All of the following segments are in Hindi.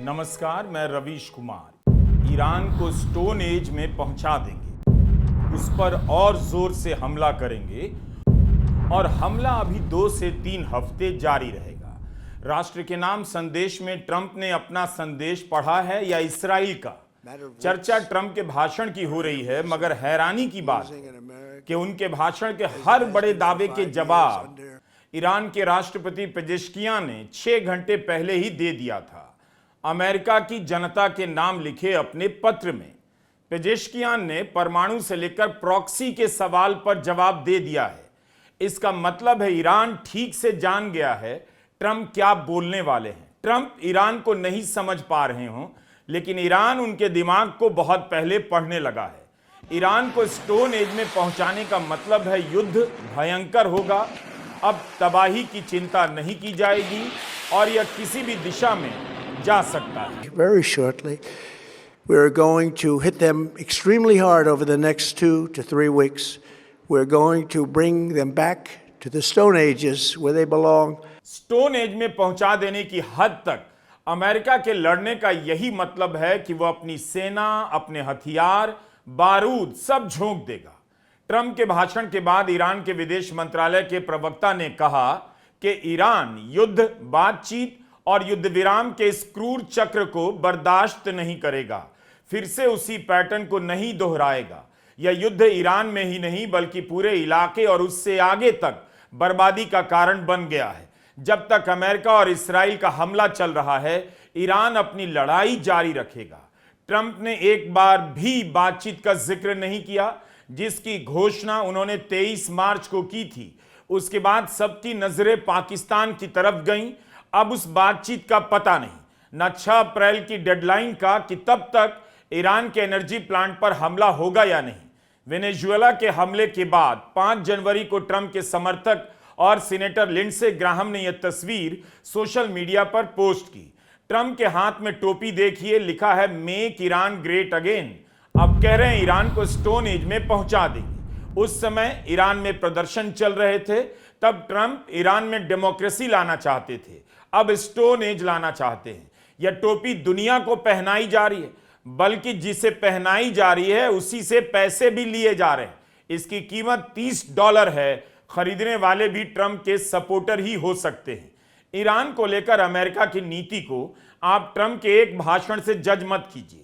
नमस्कार, मैं रवीश कुमार। ईरान को स्टोन एज में पहुंचा देंगे, उस पर और जोर से हमला करेंगे और हमला अभी 2 से 3 हफ्ते जारी रहेगा। राष्ट्र के नाम संदेश में ट्रंप ने अपना संदेश पढ़ा है या इसराइल का? चर्चा ट्रंप के भाषण की हो रही है, मगर हैरानी की बात है कि उनके भाषण के हर बड़े दावे के जवाब ईरान के राष्ट्रपति पेजेश्कियान ने 6 घंटे पहले ही दे दिया था। अमेरिका की जनता के नाम लिखे अपने पत्र में पेजेश्कियान ने परमाणु से लेकर प्रॉक्सी के सवाल पर जवाब दे दिया है। इसका मतलब है ईरान ठीक से जान गया है ट्रंप क्या बोलने वाले हैं। ट्रंप ईरान को नहीं समझ पा रहे हों, लेकिन ईरान उनके दिमाग को बहुत पहले पढ़ने लगा है। ईरान को स्टोन एज में पहुंचाने का मतलब है युद्ध भयंकर होगा। अब तबाही की चिंता नहीं की जाएगी और यह किसी भी दिशा में जा सकता है। Very shortly, we're going to hit them extremely hard over the next 2 to 3 weeks. We're going to bring them back to the Stone Ages where they belong. Stone age में पहुंचा देने की हद तक अमेरिका के लड़ने का यही मतलब है कि वह अपनी सेना, अपने हथियार, बारूद सब झोंक देगा। ट्रंप के भाषण के बाद ईरान के विदेश मंत्रालय के प्रवक्ता ने कहा कि ईरान युद्ध, बातचीत और युद्ध विराम के इस क्रूर चक्र को बर्दाश्त नहीं करेगा, फिर से उसी पैटर्न को नहीं दोहराएगा। यह युद्ध ईरान में ही नहीं बल्कि पूरे इलाके और उससे आगे तक बर्बादी का कारण बन गया है। जब तक अमेरिका और इसराइल का हमला चल रहा है, ईरान अपनी लड़ाई जारी रखेगा। ट्रंप ने एक बार भी बातचीत का जिक्र नहीं किया, जिसकी घोषणा उन्होंने 23 मार्च को की थी। उसके बाद सबकी नजरें पाकिस्तान की तरफ गईं। अब उस बातचीत का पता नहीं, न 6 अप्रैल की डेडलाइन का कि तब तक ईरान के एनर्जी प्लांट पर हमला होगा या नहीं। वेनेजुएला के हमले के बाद 5 जनवरी को ट्रंप के समर्थक और सीनेटर लिंडसे ग्राहम ने यह तस्वीर सोशल मीडिया पर पोस्ट की। ट्रंप के हाथ में टोपी देखिए, लिखा है मेक ईरान ग्रेट अगेन। अब कह रहे हैं ईरान को स्टोन एज में पहुंचा देंगे। उस समय ईरान में प्रदर्शन चल रहे थे, तब ट्रंप ईरान में डेमोक्रेसी लाना चाहते थे, अब स्टोन एज लाना चाहते हैं। यह टोपी दुनिया को पहनाई जा रही है, बल्कि जिसे पहनाई जा रही है उसी से पैसे भी लिए जा रहे हैं। इसकी कीमत $30 है। खरीदने वाले भी ट्रंप के सपोर्टर ही हो सकते हैं। ईरान को लेकर अमेरिका की नीति को आप ट्रंप के एक भाषण से जज मत कीजिए।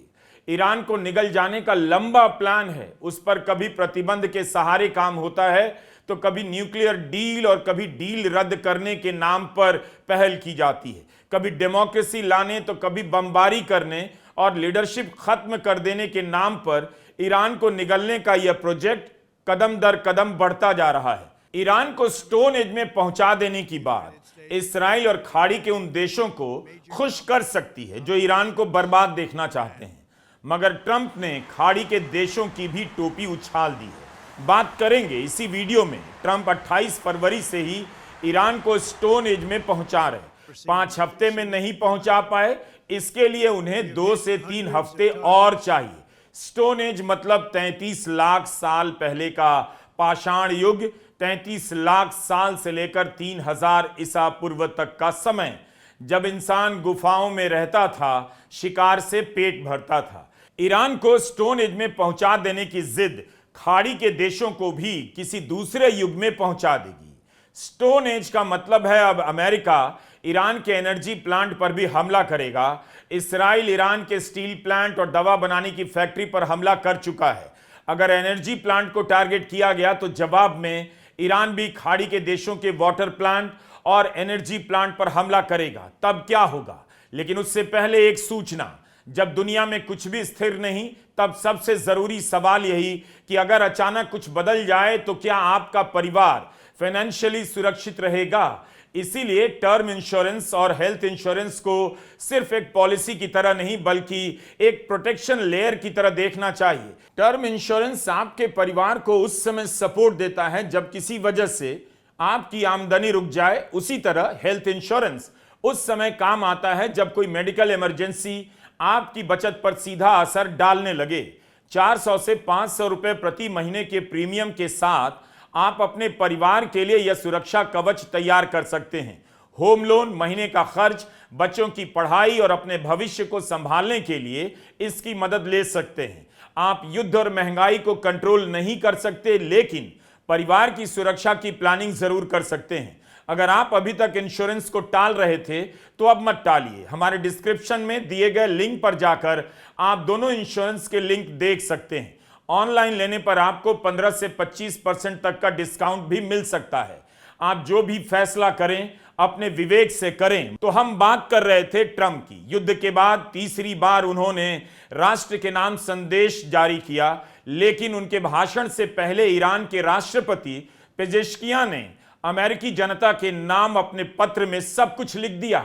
ईरान को निगल जाने का लंबा प्लान है। उस पर कभी प्रतिबंध के सहारे काम होता है, तो कभी न्यूक्लियर डील और कभी डील रद्द करने के नाम पर पहल की जाती है। कभी डेमोक्रेसी लाने तो कभी बमबारी करने और लीडरशिप खत्म कर देने के नाम पर ईरान को निगलने का यह प्रोजेक्ट कदम दर कदम बढ़ता जा रहा है। ईरान को स्टोन एज में पहुंचा देने की बात इसराइल और खाड़ी के उन देशों को खुश कर सकती है जो ईरान को बर्बाद देखना चाहते हैं, मगर ट्रंप ने खाड़ी के देशों की भी टोपी उछाल दी है। बात करेंगे इसी वीडियो में। ट्रंप 28 फरवरी से ही ईरान को स्टोन एज में पहुंचा रहे। 5 हफ्ते में नहीं पहुंचा पाए, इसके लिए उन्हें 2 से 3 हफ्ते और चाहिए। स्टोन एज मतलब 33 लाख साल पहले का पाषाण युग, 33 लाख साल से लेकर 3000 ईसा पूर्व तक का समय, जब इंसान गुफाओं में रहता था, शिकार से पेट भरता था। ईरान को स्टोन एज में पहुंचा देने की जिद खाड़ी के देशों को भी किसी दूसरे युग में पहुंचा देगी। स्टोन एज का मतलब है अब अमेरिका ईरान के एनर्जी प्लांट पर भी हमला करेगा। इसराइल ईरान के स्टील प्लांट और दवा बनाने की फैक्ट्री पर हमला कर चुका है। अगर एनर्जी प्लांट को टारगेट किया गया तो जवाब में ईरान भी खाड़ी के देशों के वाटर प्लांट और एनर्जी प्लांट पर हमला करेगा। तब क्या होगा? लेकिन उससे पहले एक सूचना, जब दुनिया में कुछ भी स्थिर नहीं, तब सबसे जरूरी सवाल यही कि अगर अचानक कुछ बदल जाए तो क्या आपका परिवार फाइनेंशियली सुरक्षित रहेगा? इसीलिए टर्म इंश्योरेंस और हेल्थ इंश्योरेंस को सिर्फ एक पॉलिसी की तरह नहीं बल्कि एक प्रोटेक्शन लेयर की तरह देखना चाहिए। टर्म इंश्योरेंस आपके परिवार को उस समय सपोर्ट देता है जब किसी वजह से आपकी आमदनी रुक जाए। उसी तरह हेल्थ इंश्योरेंस उस समय काम आता है जब कोई मेडिकल इमरजेंसी आपकी बचत पर सीधा असर डालने लगे। 400 से 500 रुपए प्रति महीने के प्रीमियम के साथ आप अपने परिवार के लिए यह सुरक्षा कवच तैयार कर सकते हैं। होम लोन, महीने का खर्च, बच्चों की पढ़ाई और अपने भविष्य को संभालने के लिए इसकी मदद ले सकते हैं। आप युद्ध और महंगाई को कंट्रोल नहीं कर सकते, लेकिन परिवार की सुरक्षा की प्लानिंग जरूर कर सकते हैं। अगर आप अभी तक इंश्योरेंस को टाल रहे थे तो अब मत टालिए। हमारे डिस्क्रिप्शन में दिए गए लिंक पर जाकर आप दोनों इंश्योरेंस के लिंक देख सकते हैं। ऑनलाइन लेने पर आपको 15 से 25% तक का डिस्काउंट भी मिल सकता है। आप जो भी फैसला करें अपने विवेक से करें। तो हम बात कर रहे थे ट्रंप की। युद्ध के बाद तीसरी बार उन्होंने राष्ट्र के नाम संदेश जारी किया, लेकिन उनके भाषण से पहले ईरान के राष्ट्रपति पेजेश्कियां ने अमेरिकी जनता के नाम अपने पत्र में सब कुछ लिख दिया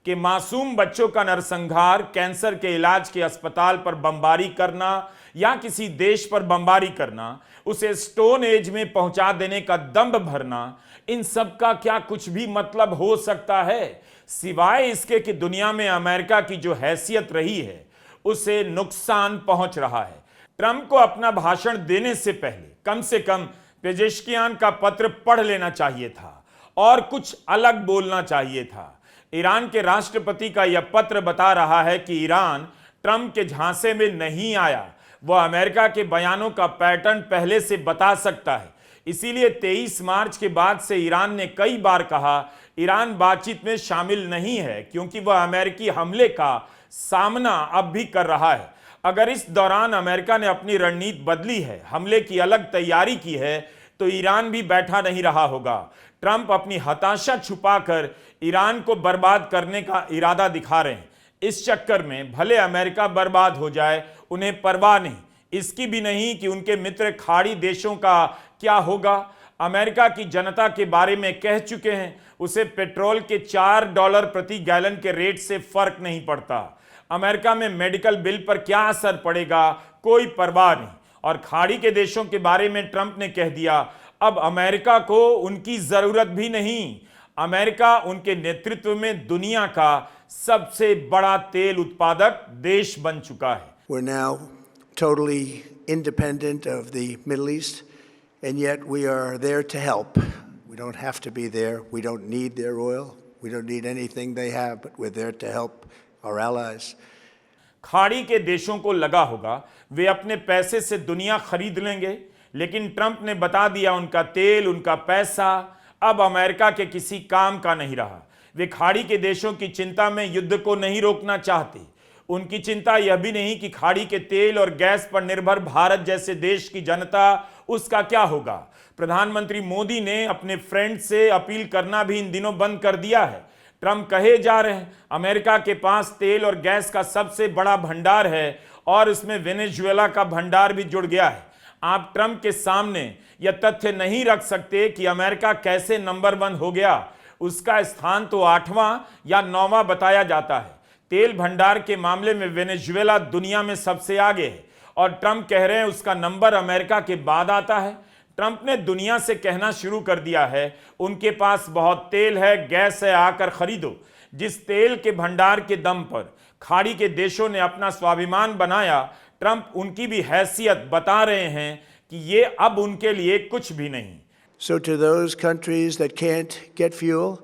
कि मासूम बच्चों का नरसंहार, कैंसर के इलाज के अस्पताल पर बमबारी करना या किसी देश पर बमबारी करना, उसे स्टोन एज में पहुंचा देने का दंभ भरना, इन सब का क्या कुछ भी मतलब हो सकता है, सिवाय इसके कि दुनिया में अमेरिका की जो हैसियत रही है उसे नुकसान पहुंच रहा है। ट्रंप को अपना भाषण देने से पहले कम से कम पेजेश्कियान का पत्र पढ़ लेना चाहिए था और कुछ अलग बोलना चाहिए था। ईरान के राष्ट्रपति का यह पत्र बता रहा है कि ईरान ट्रंप के झांसे में नहीं आया। वह अमेरिका के बयानों का पैटर्न पहले से बता सकता है। इसीलिए 23 मार्च के बाद से ईरान ने कई बार कहा ईरान बातचीत में शामिल नहीं है, क्योंकि वह अमेरिकी हमले का सामना अब भी कर रहा है। अगर इस दौरान अमेरिका ने अपनी रणनीति बदली है, हमले की अलग तैयारी की है, तो ईरान भी बैठा नहीं रहा होगा। ट्रंप अपनी हताशा छुपाकर ईरान को बर्बाद करने का इरादा दिखा रहे हैं। इस चक्कर में भले अमेरिका बर्बाद हो जाए, उन्हें परवाह नहीं, इसकी भी नहीं कि उनके मित्र खाड़ी देशों का क्या होगा। अमेरिका की जनता के बारे में कह चुके हैं, उसे पेट्रोल के $4 प्रति गैलन के रेट से फर्क नहीं पड़ता। अमेरिका में मेडिकल बिल पर क्या असर पड़ेगा, कोई परवाह नहीं। और खाड़ी के देशों के बारे में ट्रंप ने कह दिया अब अमेरिका को उनकी जरूरत भी नहीं। अमेरिका उनके नेतृत्व में दुनिया का सबसे बड़ा तेल उत्पादक देश बन चुका है। We're now totally independent of the Middle East, and yet we are there to help. We don't have to be there. We don't need their oil. We don't need anything they have, but we're there to help our allies. खाड़ी के देशों को लगा होगा वे अपने पैसे से दुनिया खरीद लेंगे, लेकिन ट्रंप ने बता दिया उनका तेल, उनका पैसा अब अमेरिका के किसी काम का नहीं रहा। वे खाड़ी के देशों की चिंता में युद्ध को नहीं रोकना चाहते। उनकी चिंता यह भी नहीं कि खाड़ी के तेल और गैस पर निर्भर भारत जैसे देश की जनता, उसका क्या होगा। प्रधानमंत्री मोदी ने अपने फ्रेंड से अपील करना भी इन दिनों बंद कर दिया है। ट्रंप कहे जा रहे हैं अमेरिका के पास तेल और गैस का सबसे बड़ा भंडार है और इसमें वेनेजुएला का भंडार भी जुड़ गया है। आप ट्रंप के सामने यह तथ्य नहीं रख सकते कि अमेरिका कैसे नंबर 1 हो गया। उसका स्थान तो 8वां या 9वां बताया जाता है। तेल भंडार के मामले में वेनेजुएला दुनिया में सबसे आगे है और ट्रंप कह रहे हैं उसका नंबर अमेरिका के बाद आता है। ट्रंप ने दुनिया से कहना शुरू कर दिया है उनके पास बहुत तेल है, गैस है, आकर खरीदो। जिस तेल के भंडार के दम पर खाड़ी के देशों ने अपना स्वाभिमान बनाया, ट्रंप उनकी भी हैसियत बता रहे हैं कि ये अब उनके लिए कुछ भी नहीं। So to those countries that can't get fuel,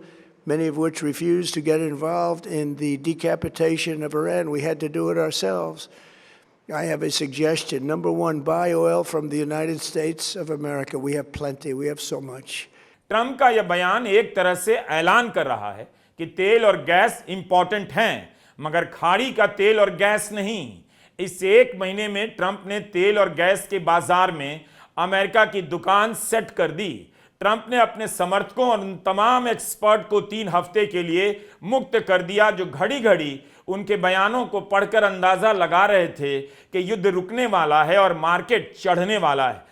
many of which refuse to get involved in the decapitation of Iran, we had to do it ourselves. I have a suggestion. Number one, buy oil from the United States of America. We have plenty. We have so much. Trump का यह बयान एक तरह से ऐलान कर रहा है कि तेल और गैस इंपॉर्टेंट हैं, मगर खाड़ी का तेल और गैस नहीं। इस एक महीने में ट्रंप ने तेल और गैस के बाजार में अमेरिका की दुकान सेट कर दी। ट्रंप ने अपने समर्थकों और उन तमाम एक्सपर्ट को 3 हफ्ते के लिए मुक्त कर दिया जो घड़ी घड़ी उनके बयानों को पढ़कर अंदाजा लगा रहे थे कि युद्ध रुकने वाला है और मार्केट चढ़ने वाला है।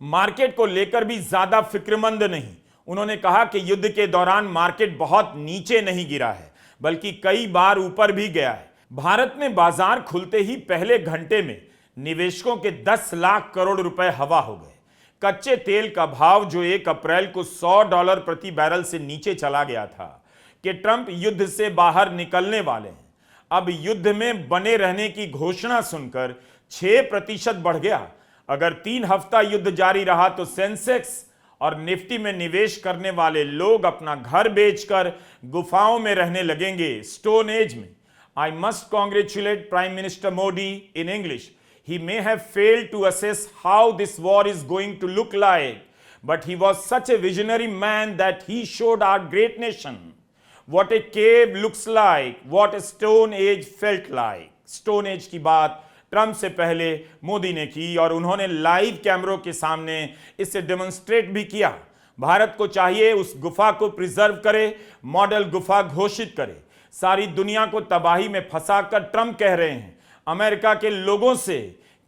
मार्केट को लेकर भी ज्यादा फिक्रमंद नहीं। उन्होंने कहा कि युद्ध के दौरान मार्केट बहुत नीचे नहीं गिरा है, बल्कि कई बार ऊपर भी गया है। भारत में बाजार खुलते ही पहले घंटे में निवेशकों के 10 लाख करोड़ रुपए हवा हो गए। कच्चे तेल का भाव जो 1 अप्रैल को $100 प्रति बैरल से नीचे चला गया था कि ट्रंप युद्ध से बाहर निकलने वाले हैं, अब युद्ध में बने रहने की घोषणा सुनकर 6% बढ़ गया। अगर 3 हफ्ता युद्ध जारी रहा तो सेंसेक्स और निफ्टी में निवेश करने वाले लोग अपना घर बेचकर गुफाओं में रहने लगेंगे, स्टोन एज में। I must congratulate Prime Minister Modi in English. He may have failed to assess how this war is going to look like, but he was such a visionary man that he showed our great nation what a cave looks like, what a stone age felt like. Stone age की बात ट्रंप से पहले मोदी ने की और उन्होंने लाइव कैमरों के सामने इसे डेमोन्स्ट्रेट भी किया। भारत को चाहिए उस गुफा को प्रिजर्व करे, मॉडल गुफा घोषित करे। सारी दुनिया को तबाही में फंसाकर ट्रंप कह रहे हैं अमेरिका के लोगों से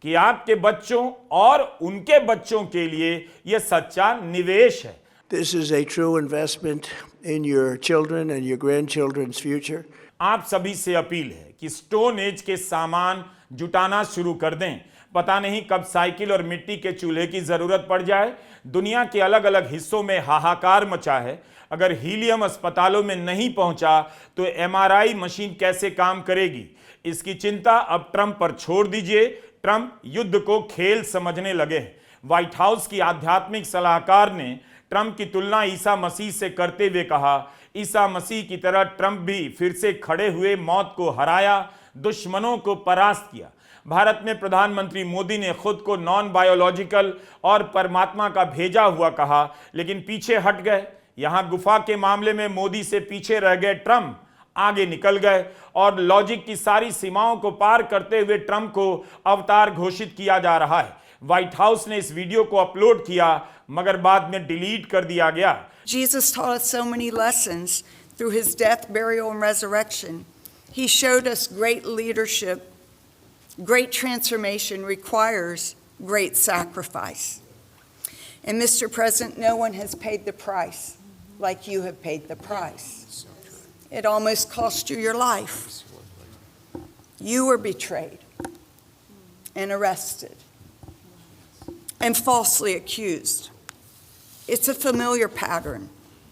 कि आपके बच्चों और उनके बच्चों के लिए यह सच्चा निवेश है। This is a true investment in your children and your grandchildren's future. आप सभी से अपील है कि स्टोन एज के सामान जुटाना शुरू कर दें। पता नहीं कब साइकिल और मिट्टी के चूल्हे की जरूरत पड़ जाए। दुनिया के अलग अलग हिस्सों में हाहाकार मचा है। अगर हीलियम अस्पतालों में नहीं पहुंचा तो एमआरआई मशीन कैसे काम करेगी? इसकी चिंता अब ट्रंप पर छोड़ दीजिए। ट्रंप युद्ध को खेल समझने लगे हैं। व्हाइट हाउस की आध्यात्मिक सलाहकार ने ट्रंप की तुलना ईसा मसीह से करते हुए कहा, ईसा मसीह की तरह ट्रंप भी फिर से खड़े हुए मौत को हराया, दुश्मनों को परास्त किया। भारत में प्रधानमंत्री मोदी ने खुद को नॉन बायोलॉजिकल और परमात्मा का भेजा हुआ कहा, लेकिन पीछे हट गए। यहां गुफा के मामले में मोदी से पीछे रह गए ट्रंप, आगे निकल गए और लॉजिक की सारी सीमाओं को पार करते हुए ट्रंप को अवतार घोषित किया जा रहा है। व्हाइट हाउस ने इस वीडियो को अपलोड किया मगर बाद में डिलीट कर दिया गया। Jesus taught us so many lessons through his death, burial, and resurrection. He showed us great leadership. Great transformation requires great sacrifice. And Mr. President, no one has paid the price like you have paid the price. It almost cost you your life. You were betrayed and arrested and falsely accused. It's a familiar pattern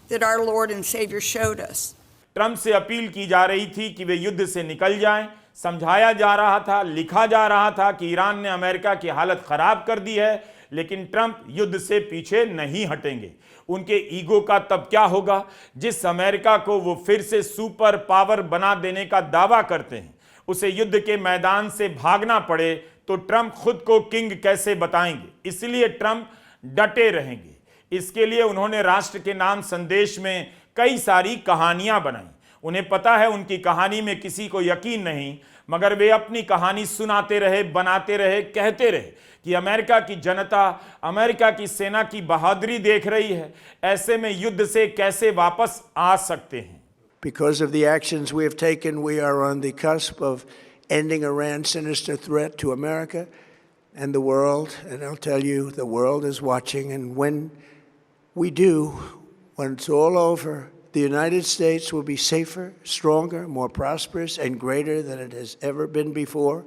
that our Lord and Savior showed us. Trump से अपील की जा रही थी कि वे युद्ध से निकल जाएं। समझाया जा रहा था, लिखा जा रहा था कि ईरान ने अमेरिका की हालत खराब कर दी है, लेकिन ट्रंप युद्ध से पीछे नहीं हटेंगे। उनके ईगो का तब क्या होगा जिस अमेरिका को वो फिर से सुपर पावर बना देने का दावा करते हैं, उसे युद्ध के मैदान से भागना पड़े तो ट्रंप खुद को किंग कैसे बताएंगे? इसलिए ट्रंप डटे रहेंगे। इसके लिए उन्होंने राष्ट्र के नाम संदेश में कई सारी कहानियां बनाई। उन्हें पता है उनकी कहानी में किसी को यकीन नहीं, मगर वे अपनी कहानी सुनाते रहे, बनाते रहे, कहते रहे कि अमेरिका की जनता, अमेरिका की सेना की बहादुरी देख रही है। ऐसे में युद्ध से कैसे वापस आ सकते हैं? Because of the actions we have taken, we are on the cusp of ending Iran's sinister threat to America and the world. And I'll tell you, the world is watching. And when we do, when it's all over, the United States will be safer, stronger, more prosperous, and greater than it has ever been before.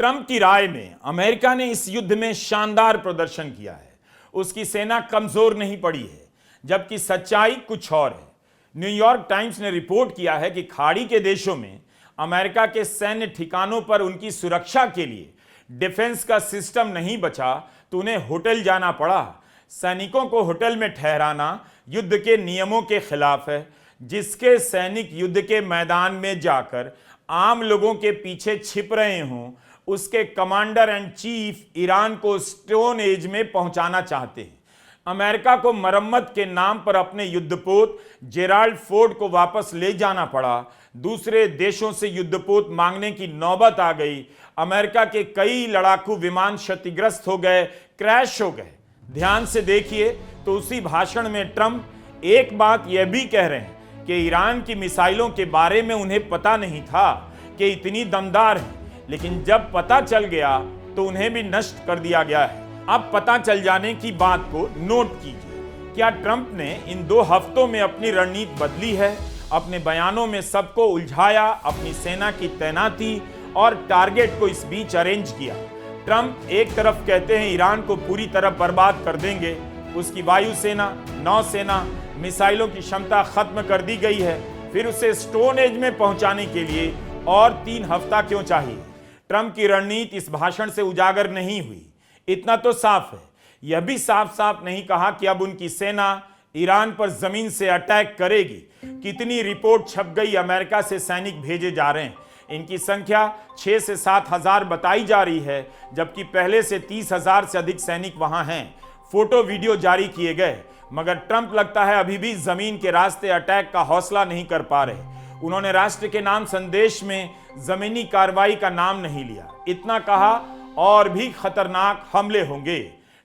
Trump की राय में अमेरिका ने इस युद्ध में शानदार प्रदर्शन किया है। उसकी सेना कमजोर नहीं पड़ी है, जबकि सच्चाई कुछ और है। न्यूयॉर्क टाइम्स ने रिपोर्ट किया है कि खाड़ी के देशों में अमेरिका के सैन्य ठिकानों पर उनकी सुरक्षा के लिए डिफेंस का सिस्टम नहीं बचा तो उन्हें होटल जाना पड़ा। सैनिकों को होटल में ठहराना युद्ध के नियमों के खिलाफ है। जिसके सैनिक युद्ध के मैदान में जाकर आम लोगों के पीछे छिप रहे हों, उसके कमांडर एंड चीफ ईरान को स्टोन एज में पहुंचाना चाहते हैं। अमेरिका को मरम्मत के नाम पर अपने युद्धपोत जेराल्ड फोर्ड को वापस ले जाना पड़ा। दूसरे देशों से युद्धपोत मांगने की नौबत आ गई। अमेरिका के कई लड़ाकू विमान क्षतिग्रस्त हो गए, क्रैश हो गए। ध्यान से देखिए तो उसी भाषण में ट्रंप एक बात यह भी कह रहे हैं कि ईरान की मिसाइलों के बारे में उन्हें पता नहीं था कि इतनी दमदार है, लेकिन जब पता चल गया तो उन्हें भी नष्ट कर दिया गया है। अब पता चल जाने की बात को नोट कीजिए। क्या ट्रंप ने इन 2 हफ्तों में अपनी रणनीति बदली है? अपने बयानों में सबको उलझाया, अपनी सेना की तैनाती और टारगेट को इस बीच अरेंज किया। ट्रंप एक तरफ कहते हैं ईरान को पूरी तरह बर्बाद कर देंगे, उसकी वायुसेना, नौसेना, मिसाइलों की क्षमता खत्म कर दी गई है, फिर उसे स्टोन एज में पहुंचाने के लिए और 3 हफ्ता क्यों चाहिए? ट्रंप की रणनीति इस भाषण से उजागर नहीं हुई। इतना तो साफ है यह भी साफ साफ नहीं कहा कि अब उनकी सेना ईरान पर जमीन से अटैक करेगी। कितनी रिपोर्ट छप गई, अमेरिका से सैनिक भेजे जा रहे हैं। इनकी संख्या 6 से 7 हजार बताई जा रही है, जबकि पहले से 30 हजार से अधिक सैनिक वहां हैं। फोटो वीडियो जारी किए गए, मगर ट्रंप लगता है अभी भी जमीन के रास्ते अटैक का हौसला नहीं कर पा रहे। उन्होंने राष्ट्र के नाम संदेश में जमीनी कार्रवाई का नाम नहीं लिया, इतना कहा और भी खतरनाक हमले होंगे।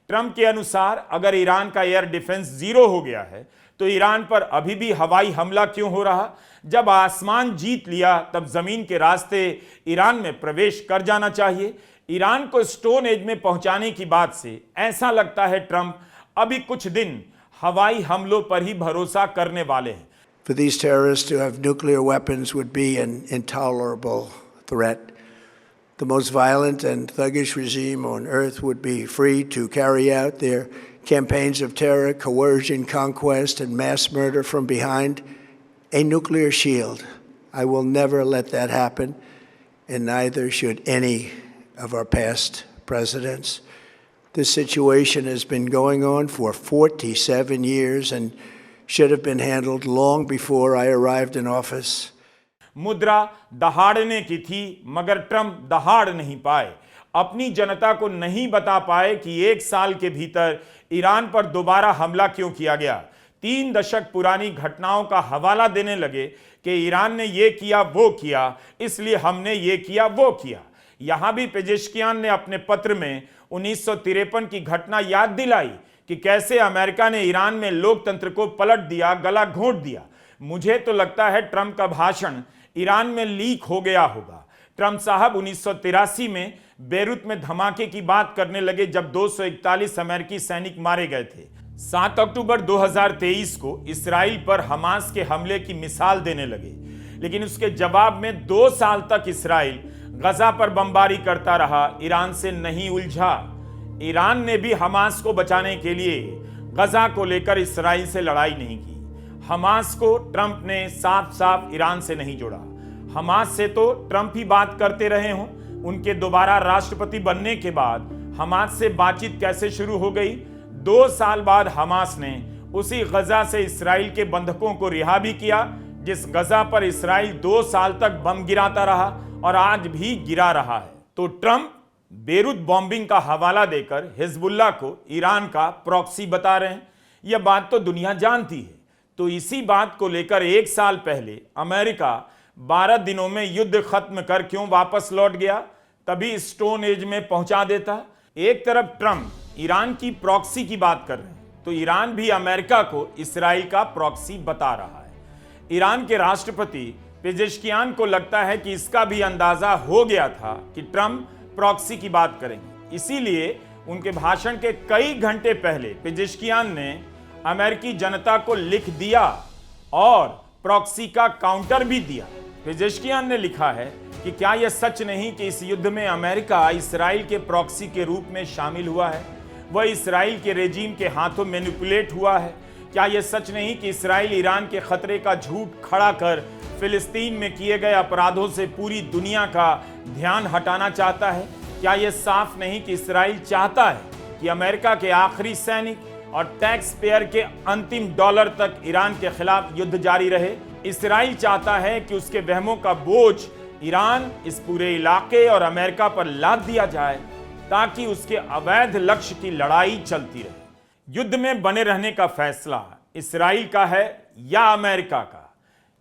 ट्रंप के अनुसार अगर ईरान का एयर डिफेंस जीरो हो गया है तो ईरान पर अभी भी हवाई हमला क्यों हो रहा? जब आसमान जीत लिया तब जमीन के रास्ते ईरान में प्रवेश कर जाना चाहिए। ईरान को स्टोन एज में पहुंचाने की बात से ऐसा लगता है ट्रंप अभी कुछ दिन हवाई हमलों पर ही भरोसा करने वाले हैं। For these terrorists to have nuclear weapons would be an intolerable threat. The most violent and thuggish regime on earth would be free to carry out their campaigns of terror, coercion, conquest, and mass murder from behind a nuclear shield. I will never let that happen, and neither should any of our past presidents. This situation has been going on for 47 years and should have been handled long before I arrived in office. मुद्रा दहाड़ने की थी, मगर ट्रंप दहाड़ नहीं पाए। अपनी जनता को नहीं बता पाए कि 1 साल के भीतर ईरान पर दोबारा हमला क्यों किया गया। 3 दशक पुरानी घटनाओं का हवाला देने लगे कि ईरान ने ये किया वो किया, इसलिए हमने ये किया वो किया। यहां भी पेजेश्कियान ने अपने पत्र में 1953 की घटना याद दिलाई कि कैसे अमेरिका ने ईरान में लोकतंत्र को पलट दिया, गला घोंट दिया। मुझे तो लगता है ट्रंप का भाषण ईरान में लीक हो गया होगा। ट्रंप साहब 1983 में बेरूत में धमाके की बात करने लगे जब 241 अमेरिकी सैनिक मारे गए थे। 7 अक्टूबर 2023 को इसराइल पर हमास के हमले की मिसाल देने लगे, लेकिन उसके जवाब में 2 साल तक इसराइल गजा पर बमबारी करता रहा, ईरान से नहीं उलझा। ईरान ने भी हमास को बचाने के लिए गजा को लेकर इसराइल से लड़ाई नहीं की। हमास को ट्रंप ने साफ साफ ईरान से नहीं जोड़ा। हमास से तो ट्रंप ही बात करते रहे हों। उनके दोबारा राष्ट्रपति बनने के बाद हमास से बातचीत कैसे शुरू हो गई? 2 साल बाद हमास ने उसी गजा से इसराइल के बंधकों को रिहा भी किया, जिस गजा पर इसराइल 2 साल तक बम गिराता रहा और आज भी गिरा रहा है। तो ट्रंप बेरूत बॉम्बिंग का हवाला देकर हिजबुल्लाह को ईरान का प्रॉक्सी बता रहे हैं। यह बात तो दुनिया जानती है। तो इसी बात को लेकर 1 साल पहले अमेरिका 12 दिनों में युद्ध खत्म कर क्यों वापस लौट गया? तभी स्टोन एज में पहुंचा देता। एक तरफ ट्रंप ईरान की प्रॉक्सी की बात कर रहे हैं, तो ईरान भी अमेरिका को इसराइल का प्रॉक्सी बता रहा है। ईरान के राष्ट्रपति पेजेश्कियान को लगता है कि इसका भी अंदाजा हो गया था कि ट्रंप प्रॉक्सी की बात करेंगे, इसीलिए उनके भाषण के कई घंटे पहले पेजेश्कियान ने अमेरिकी जनता को लिख दिया और प्रॉक्सी का काउंटर भी दिया। पेजेश्कियान ने लिखा है कि क्या यह सच नहीं कि इस युद्ध में अमेरिका इसराइल के प्रॉक्सी के रूप में शामिल हुआ है? वह इसराइल के रेजिम के हाथों मैनिपुलेट हुआ है। क्या यह सच नहीं कि इसराइल ईरान के खतरे का झूठ खड़ा कर फिलिस्तीन में किए गए अपराधों से पूरी दुनिया का ध्यान हटाना चाहता है? क्या यह साफ नहीं कि इसराइल चाहता है कि अमेरिका के आखिरी सैनिक और टैक्स पेयर के अंतिम डॉलर तक ईरान के खिलाफ युद्ध जारी रहे? इसराइल चाहता है कि उसके वहमों का बोझ ईरान, इस पूरे इलाके और अमेरिका पर लाद दिया जाए ताकि उसके अवैध लक्ष्य की लड़ाई चलती रहे। युद्ध में बने रहने का फैसला इसराइल का है या अमेरिका का?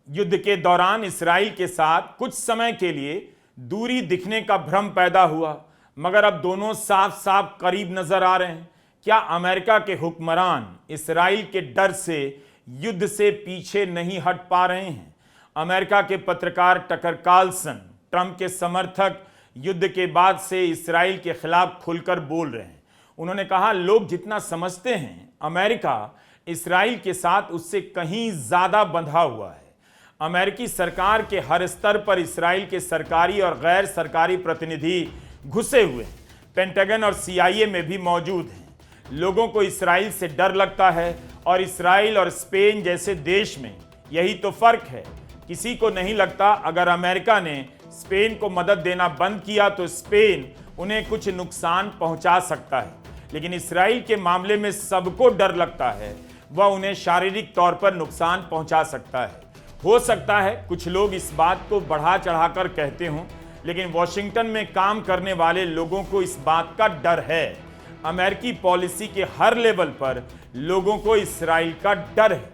युद्ध के दौरान इसराइल के साथ कुछ समय के लिए दूरी दिखने का भ्रम पैदा हुआ, मगर अब दोनों साफ साफ करीब नजर आ रहे हैं। क्या अमेरिका के हुक्मरान इसराइल के डर से युद्ध से पीछे नहीं हट पा रहे हैं? अमेरिका के पत्रकार टकर कार्लसन, ट्रंप के समर्थक, युद्ध के बाद से इसराइल के खिलाफ खुलकर बोल रहे हैं। उन्होंने कहा, लोग जितना समझते हैं अमेरिका इसराइल के साथ उससे कहीं ज्यादा बंधा हुआ है। अमेरिकी सरकार के हर स्तर पर इसराइल के सरकारी और गैर सरकारी प्रतिनिधि घुसे हुए हैं। पेंटागन और CIA में भी मौजूद हैं। लोगों को इसराइल से डर लगता है और इसराइल और स्पेन जैसे देश में यही तो फर्क है। किसी को नहीं लगता अगर अमेरिका ने स्पेन को मदद देना बंद किया तो स्पेन उन्हें कुछ नुकसान पहुंचा सकता है, लेकिन इसराइल के मामले में सबको डर लगता है वह उन्हें शारीरिक तौर पर नुकसान पहुंचा सकता है। हो सकता है कुछ लोग इस बात को बढ़ा चढ़ाकर कहते हों, लेकिन वॉशिंगटन में काम करने वाले लोगों को इस बात का डर है। अमेरिकी पॉलिसी के हर लेवल पर लोगों को इसराइल का डर है।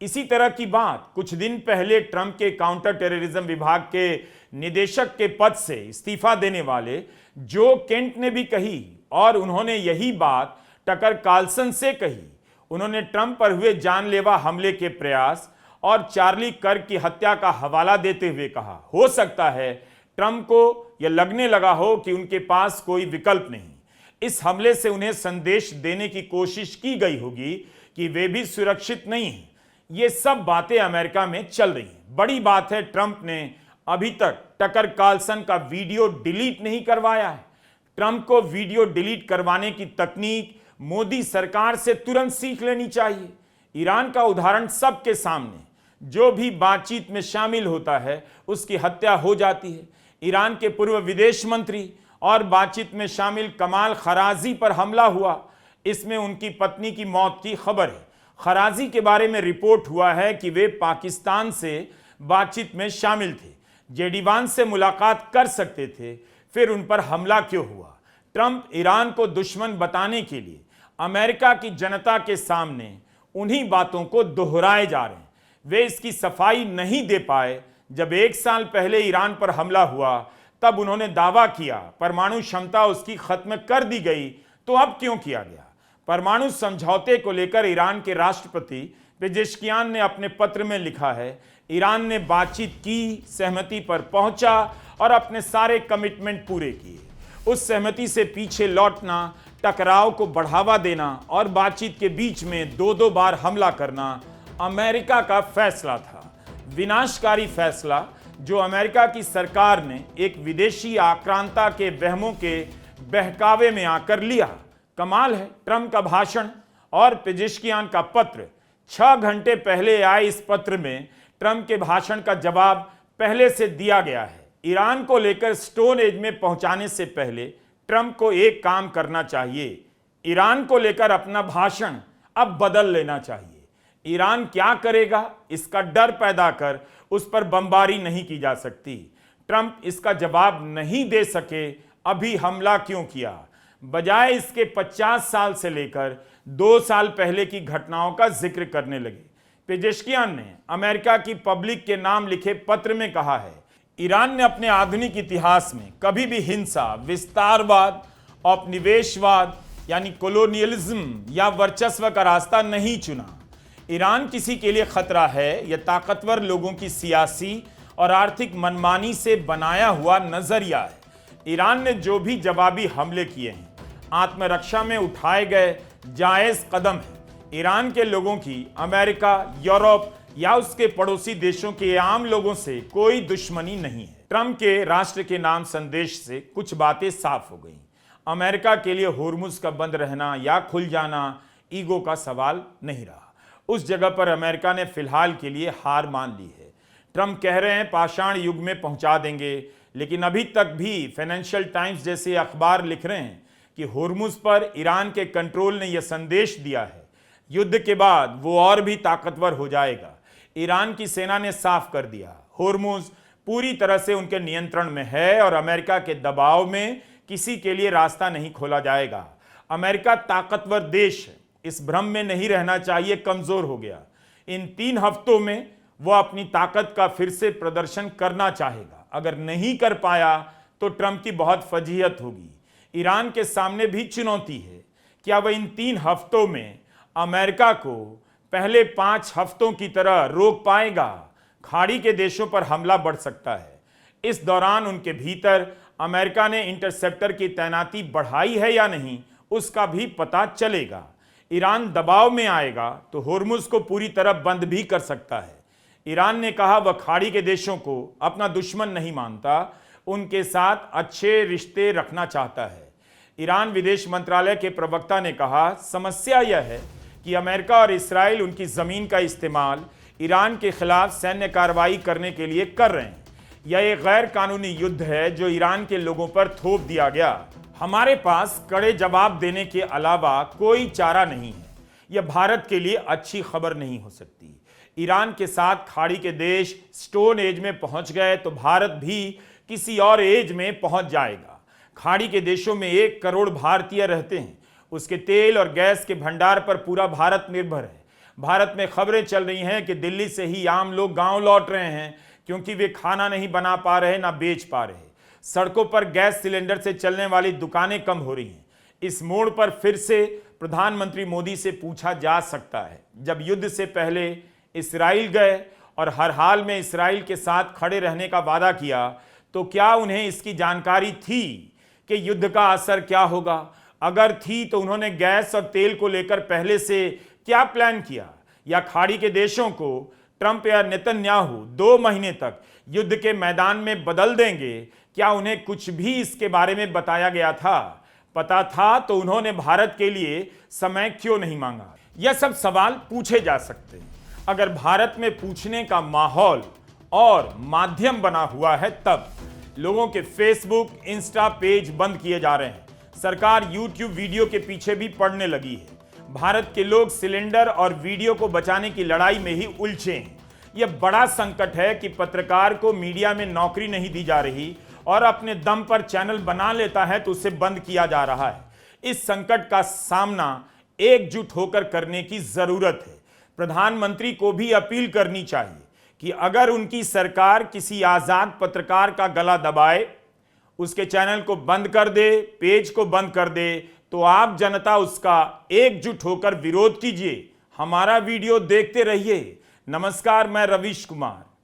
इसी तरह की बात कुछ दिन पहले ट्रंप के काउंटर टेररिज्म विभाग के निदेशक के पद से इस्तीफा देने वाले जो केंट ने भी कही, और उन्होंने यही बात टकर कार्लसन से कही। उन्होंने ट्रंप पर हुए जानलेवा हमले के प्रयास और चार्ली कर्क की हत्या का हवाला देते हुए कहा, हो सकता है ट्रंप को यह लगने लगा हो कि उनके पास कोई विकल्प नहीं। इस हमले से उन्हें संदेश देने की कोशिश की गई होगी कि वे भी सुरक्षित नहीं हैं। ये सब बातें अमेरिका में चल रही हैं। बड़ी बात है, ट्रंप ने अभी तक टकर कार्लसन का वीडियो डिलीट नहीं करवाया है। ट्रंप को वीडियो डिलीट करवाने की तकनीक मोदी सरकार से तुरंत सीख लेनी चाहिए। ईरान का उदाहरण सबके सामने, जो भी बातचीत में शामिल होता है उसकी हत्या हो जाती है। ईरान के पूर्व विदेश मंत्री और बातचीत में शामिल कमाल खराजी पर हमला हुआ, इसमें उनकी पत्नी की मौत की खबर है। खराजी के बारे में रिपोर्ट हुआ है कि वे पाकिस्तान से बातचीत में शामिल थे, जेडीवान से मुलाकात कर सकते थे, फिर उन पर हमला क्यों हुआ? ट्रंप ईरान को दुश्मन बताने के लिए अमेरिका की जनता के सामने उन्हीं बातों को दोहराए जा रहे हैं। वे इसकी सफाई नहीं दे पाए। जब 1 साल पहले ईरान पर हमला हुआ तब उन्होंने दावा किया परमाणु क्षमता उसकी खत्म कर दी गई, तो अब क्यों किया गया? परमाणु समझौते को लेकर ईरान के राष्ट्रपति पेजेश्कियान ने अपने पत्र में लिखा है, ईरान ने बातचीत की, सहमति पर पहुंचा और अपने सारे कमिटमेंट पूरे किए। उस सहमति से पीछे लौटना, टकराव को बढ़ावा देना और बातचीत के बीच में 2-2 बार हमला करना अमेरिका का फैसला था, विनाशकारी फैसला जो अमेरिका की सरकार ने एक विदेशी आक्रांता के वहमों के बहकावे में आकर लिया। कमाल है, ट्रंप का भाषण और पेजेश्कियान का पत्र। 6 घंटे पहले आए इस पत्र में ट्रंप के भाषण का जवाब पहले से दिया गया है। ईरान को लेकर स्टोन एज में पहुंचाने से पहले ट्रंप को एक काम करना चाहिए, ईरान को लेकर अपना भाषण अब बदल लेना चाहिए। ईरान क्या करेगा इसका डर पैदा कर उस पर बमबारी नहीं की जा सकती। ट्रंप इसका जवाब नहीं दे सके, अभी हमला क्यों किया? बजाय इसके 50 साल से लेकर 2 साल पहले की घटनाओं का जिक्र करने लगे। पेजेश्कियान ने अमेरिका की पब्लिक के नाम लिखे पत्र में कहा है, ईरान ने अपने आधुनिक इतिहास में कभी भी हिंसा, विस्तारवाद, औपनिवेशवाद यानी कोलोनियलिज्म या वर्चस्व का रास्ता नहीं चुना। ईरान किसी के लिए खतरा है, यह ताकतवर लोगों की सियासी और आर्थिक मनमानी से बनाया हुआ नजरिया है। ईरान ने जो भी जवाबी हमले किए हैं, आत्मरक्षा में उठाए गए जायज कदम है। ईरान के लोगों की अमेरिका, यूरोप या उसके पड़ोसी देशों के आम लोगों से कोई दुश्मनी नहीं है। ट्रंप के राष्ट्र के नाम संदेश से कुछ बातें साफ हो गई। अमेरिका के लिए होर्मुज का बंद रहना या खुल जाना ईगो का सवाल नहीं रहा। उस जगह पर अमेरिका ने फिलहाल के लिए हार मान ली है। ट्रंप कह रहे हैं पाषाण युग में पहुंचा देंगे, लेकिन अभी तक भी फाइनेंशियल टाइम्स जैसे अखबार लिख रहे हैं कि होर्मुज पर ईरान के कंट्रोल ने यह संदेश दिया है, युद्ध के बाद वो और भी ताकतवर हो जाएगा। ईरान की सेना ने साफ कर दिया, होर्मुज पूरी तरह से उनके नियंत्रण में है और अमेरिका के दबाव में किसी के लिए रास्ता नहीं खोला जाएगा। अमेरिका ताकतवर देश है, इस भ्रम में नहीं रहना चाहिए, कमजोर हो गया। इन 3 हफ्तों में वो अपनी ताकत का फिर से प्रदर्शन करना चाहेगा। अगर नहीं कर पाया तो ट्रंप की बहुत फजीहत होगी। ईरान के सामने भी चुनौती है, क्या वह इन 3 हफ्तों में अमेरिका को पहले 5 हफ्तों की तरह रोक पाएगा? खाड़ी के देशों पर हमला बढ़ सकता है। इस दौरान उनके भीतर अमेरिका ने इंटरसेप्टर की तैनाती बढ़ाई है या नहीं, उसका भी पता चलेगा। ईरान दबाव में आएगा तो होर्मुज को पूरी तरह बंद भी कर सकता है। ईरान ने कहा वह खाड़ी के देशों को अपना दुश्मन नहीं मानता, उनके साथ अच्छे रिश्ते रखना चाहता है। ईरान विदेश मंत्रालय के प्रवक्ता ने कहा, समस्या यह है कि अमेरिका और इसराइल उनकी ज़मीन का इस्तेमाल ईरान के खिलाफ सैन्य कार्रवाई करने के लिए कर रहे हैं। यह एक गैर कानूनी युद्ध है जो ईरान के लोगों पर थोप दिया गया। हमारे पास कड़े जवाब देने के अलावा कोई चारा नहीं है। यह भारत के लिए अच्छी खबर नहीं हो सकती। ईरान के साथ खाड़ी के देश स्टोन एज में पहुंच गए तो भारत भी किसी और एज में पहुंच जाएगा। खाड़ी के देशों में 1 करोड़ भारतीय रहते हैं। उसके तेल और गैस के भंडार पर पूरा भारत निर्भर है। भारत में खबरें चल रही हैं कि दिल्ली से ही आम लोग गांव लौट रहे हैं क्योंकि वे खाना नहीं बना पा रहे, ना बेच पा रहे। सड़कों पर गैस सिलेंडर से चलने वाली दुकानें कम हो रही हैं। इस मोड़ पर फिर से प्रधानमंत्री मोदी से पूछा जा सकता है, जब युद्ध से पहले इस्राइल गए और हर हाल में इस्राइल के साथ खड़े रहने का वादा किया, तो क्या उन्हें इसकी जानकारी थी कि युद्ध का असर क्या होगा? अगर थी तो उन्होंने गैस और तेल को लेकर पहले से क्या प्लान किया? या खाड़ी के देशों को ट्रंप या नेतन्याहू 2 महीने तक युद्ध के मैदान में बदल देंगे? क्या उन्हें कुछ भी इसके बारे में बताया गया था? पता था तो उन्होंने भारत के लिए समय क्यों नहीं मांगा? यह सब सवाल पूछे जा सकते हैं। अगर भारत में पूछने का माहौल और माध्यम बना हुआ है, तब लोगों के फेसबुक, इंस्टा पेज बंद किए जा रहे हैं। सरकार यूट्यूब वीडियो के पीछे भी पड़ने लगी है। भारत के लोग सिलेंडर और वीडियो को बचाने की लड़ाई में ही उलझे हैं। यह बड़ा संकट है कि पत्रकार को मीडिया में नौकरी नहीं दी जा रही और अपने दम पर चैनल बना लेता है तो उसे बंद किया जा रहा है। इस संकट का सामना एकजुट होकर करने की जरूरत है। प्रधानमंत्री को भी अपील करनी चाहिए कि अगर उनकी सरकार किसी आजाद पत्रकार का गला दबाए, उसके चैनल को बंद कर दे, पेज को बंद कर दे, तो आप जनता उसका एकजुट होकर विरोध कीजिए। हमारा वीडियो देखते रहिए। नमस्कार, मैं रवीश कुमार।